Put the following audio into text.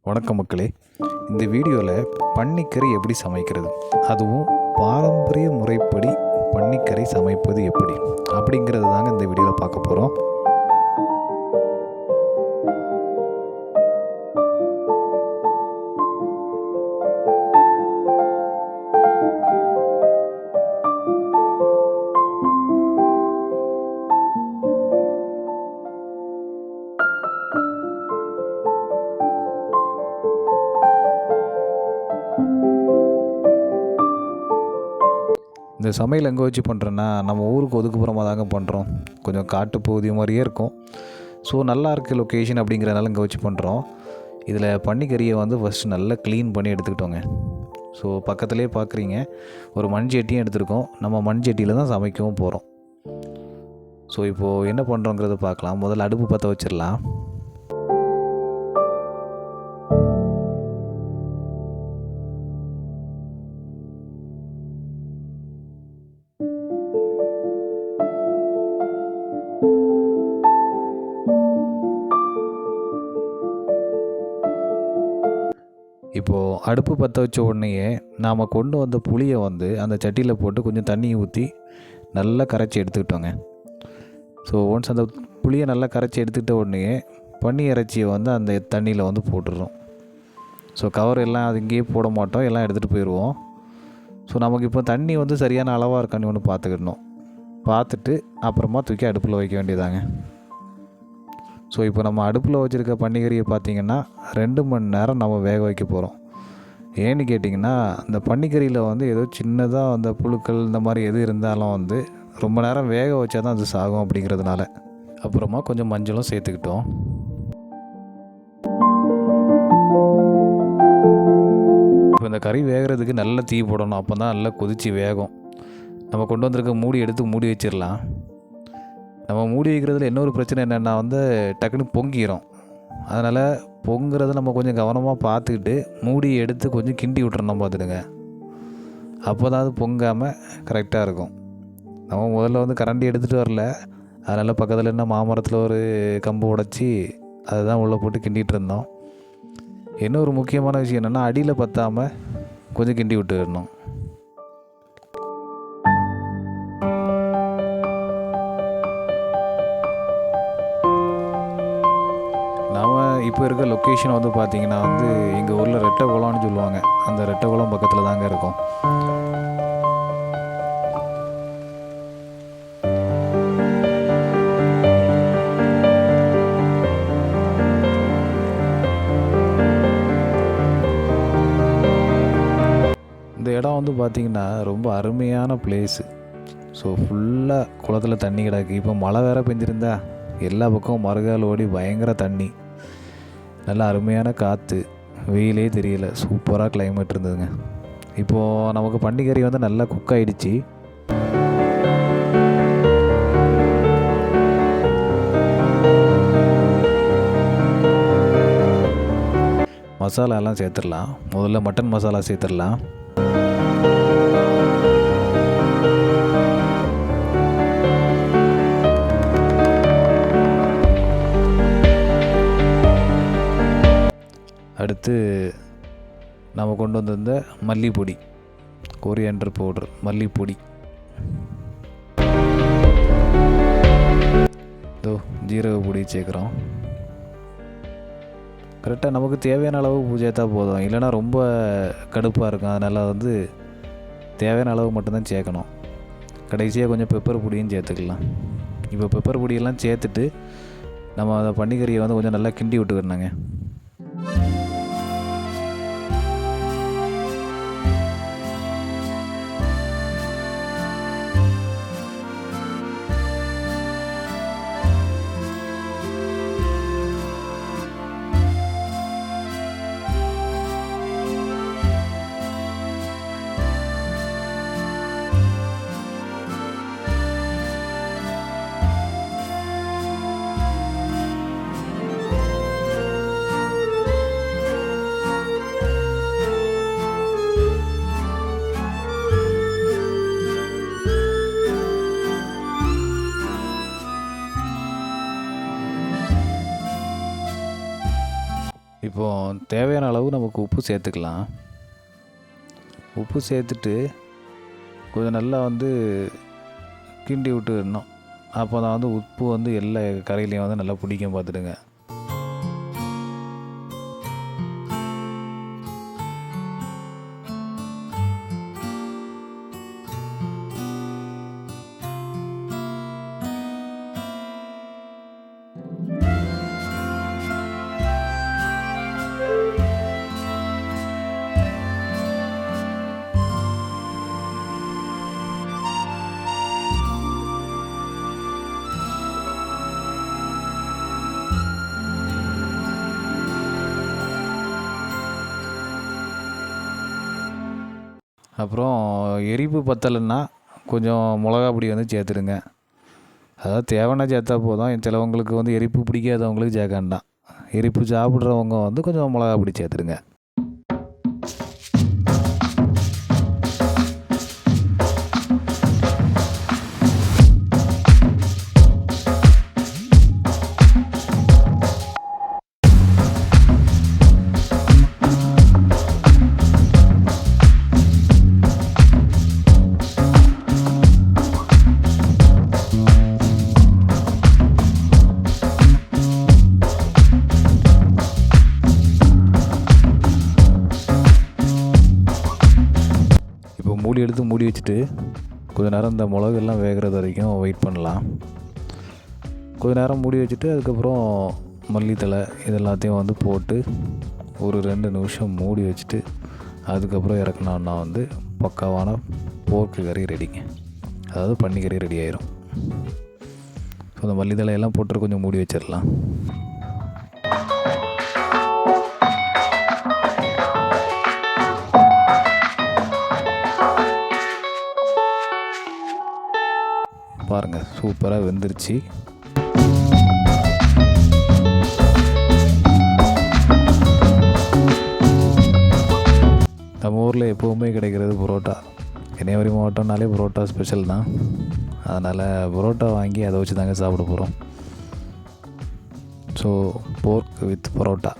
வணக்கம் மக்களே. இந்த வீடியோவில் பன்னிக்கறி எப்படி சமைக்கிறது, அதுவும் பாரம்பரிய முறைப்படி பன்னிக்கறி சமைப்பது எப்படி அப்படிங்கிறது தாங்க இந்த வீடியோவில் பார்க்க போகிறோம். இந்த சமையல் எங்கே வச்சு பண்ணுறேன்னா, நம்ம ஊருக்கு ஒதுக்குப்புறமாக தாங்க பண்ணுறோம். கொஞ்சம் காட்டு பகுதி மாதிரியே இருக்கும். ஸோ நல்லா இருக்க லொக்கேஷன் அப்படிங்கிறனால இங்கே வச்சு பண்ணுறோம். இதில் பன்னிக்கறியை ஃபஸ்ட்டு நல்லா க்ளீன் பண்ணி எடுத்துக்கிட்டோங்க. ஸோ பக்கத்துலேயே பார்க்குறீங்க, ஒரு மண்சட்டியும் எடுத்துருக்கோம். நம்ம மண்சட்டியில் தான் சமைக்கவும் போகிறோம். ஸோ இப்போது என்ன பண்ணுறோங்கிறத பார்க்கலாம். முதல்ல அடுப்பு பற்ற வச்சிடலாம். இப்போது அடுப்பு பற்ற வச்ச உடனேயே நாம் கொண்டு வந்த புளியை அந்த சட்டியில் போட்டு கொஞ்சம் தண்ணி ஊற்றி நல்லா கரைச்சி எடுத்துக்கிட்டோங்க. ஸோ ஒன்ஸ் அந்த புளியை நல்லா கரைச்சி எடுத்துக்கிட்ட உடனேயே பன்னி இறைச்சியை அந்த தண்ணியில் போட்டுடுறோம். ஸோ கவர் எல்லாம் அது இங்கேயே போட மாட்டோம், எல்லாம் எடுத்துகிட்டு போயிடுவோம். ஸோ நமக்கு இப்போ தண்ணி சரியான அளவாக இருக்கான்னு பார்த்துக்கிடணும். பார்த்துட்டு அப்புறமா தூக்கி அடுப்பில் வைக்க வேண்டியதாங்க. ஸோ இப்போ நம்ம அடுப்பில் வச்சுருக்க பன்னிக்கறியை பார்த்திங்கன்னா 2 மணி நேரம் நம்ம வேக வைக்க போகிறோம். ஏன்னு கேட்டிங்கன்னா, இந்த பன்னிக்கறியில் ஏதோ சின்னதாக புழுக்கள் இந்த மாதிரி எது இருந்தாலும் ரொம்ப நேரம் வேக வச்சா தான் அது சாகும் அப்படிங்கிறதுனால. அப்புறமா கொஞ்சம் மஞ்சளும் சேர்த்துக்கிட்டோம். இப்போ இந்த கறி வேகிறதுக்கு நல்ல தீ போடணும், அப்போ தான் நல்லா கொதித்து வேகும். நம்ம கொண்டு வந்திருக்க மூடி எடுத்து மூடி வச்சிடலாம். நம்ம மூடி வைக்கிறதுல இன்னொரு பிரச்சனை என்னென்னா டக்குன்னு பொங்கிடும். அதனால் பொங்குறத நம்ம கொஞ்சம் கவனமாக பார்த்துக்கிட்டு மூடியை எடுத்து கொஞ்சம் கிண்டி விட்டுறணும் பார்த்துடுங்க. அப்போ தான் அது பொங்காமல் கரெக்டாக இருக்கும். நம்ம முதல்ல கரண்டி எடுத்துகிட்டு வரல, அதனால் பக்கத்தில் என்ன மாமரத்தில் ஒரு கம்பு உடச்சி அதை தான் உள்ளே போட்டு கிண்டிகிட்டு இருந்தோம். இன்னொரு முக்கியமான விஷயம் என்னென்னா, அடியில் பற்றாமல் கொஞ்சம் கிண்டி விட்டுடணும். இப்போ இருக்க லொக்கேஷன் பார்த்திங்கன்னா எங்கள் ஊரில் ரெட்டை குளம்னு சொல்லுவாங்க. அந்த ரெட்டை குளம் பக்கத்தில் தாங்க இருக்கும். இந்த இடம் பார்த்திங்கன்னா ரொம்ப அருமையான பிளேஸு. ஸோ ஃபுல்லாக குளத்தில் தண்ணி கிடக்கு. இப்போ மழை வேறு பெஞ்சிருந்தா எல்லா பக்கமும் மறுகால் ஓடி பயங்கர தண்ணி, நல்லா அருமையான காற்று, வெயிலே தெரியல, சூப்பராக கிளைமேட் இருந்ததுங்க. இப்போது நமக்கு பன்னிக்கறி நல்லா குக் ஆகிடுச்சு. மசாலாலாம் சேர்த்துடலாம். முதல்ல மட்டன் மசாலா சேர்த்துடலாம். அடுத்து நம்ம கொண்டு வந்திருந்த மல்லிப்பொடி, கொரியாண்டர் பவுடர், மல்லிப்பொடி, ஜீரக பொடி சேர்க்குறோம். கரெக்டாக நமக்கு தேவையான அளவு சேர்த்தா போதும், இல்லைனா ரொம்ப கடுப்பாக இருக்கும். அதனால் தேவையான அளவு மட்டும்தான் சேர்க்கணும். கடைசியாக கொஞ்சம் பெப்பர் பொடியும் சேர்த்துக்கலாம். இப்போ பெப்பர் பொடியெல்லாம் சேர்த்துட்டு நம்ம அந்த பன்னிக்கறியை கொஞ்சம் நல்லா கிண்டி விட்டுக்கிறோங்க. தேவையான அளவு நமக்கு உப்பு சேர்த்துக்கலாம். உப்பு சேர்த்துட்டு கொஞ்சம் நல்லா கிண்டி விட்டுடணும். அப்போ தான் உப்பு எல்லா கறியிலையும் நல்லா பிடிக்கும் பார்த்துடுங்க. அப்புறம் எரிப்பு பத்தலைன்னா கொஞ்சம் மிளகா பொடி சேர்த்துடுங்க. அதாவது தேவைன்னா சேர்த்தா போதும். சிலவங்களுக்கு எரிப்பு பிடிக்காதவங்களுக்கு சேர்க்க வேண்டாம். எரிப்பு சாப்பிட்றவங்க கொஞ்சம் மிளகா பொடி சேர்த்துடுங்க. மூடி வச்சுட்டு கொஞ்சம் நேரம் இந்த மிளகெல்லாம் வேகிறது வரைக்கும் வெயிட் பண்ணலாம். கொஞ்சம் நேரம் மூடி வச்சுட்டு அதுக்கப்புறம் மல்லித்தழை இதெல்லாத்தையும் போட்டு ஒரு 2 நிமிஷம் மூடி வச்சுட்டு அதுக்கப்புறம் இறக்குனோன்னா பக்காவான போர்க்கு கறி ரெடிங்க. அதாவது பன்னிக்கறி ரெடி ஆயிரும். ஸோ அந்த மல்லித்தழையெல்லாம் போட்டு கொஞ்சம் மூடி வச்சிடலாம். பாருங்கள், சூப்பராக வெந்துருச்சு. நம்ம ஊரில் எப்போவுமே கிடைக்கிறது புரோட்டா. கன்னியாகுமரி மாவட்டம்னாலே புரோட்டா ஸ்பெஷல் தான். அதனால் புரோட்டா வாங்கி அதை வச்சு தாங்க சாப்பிட போகிறோம். ஸோ போர்க் வித் பரோட்டா.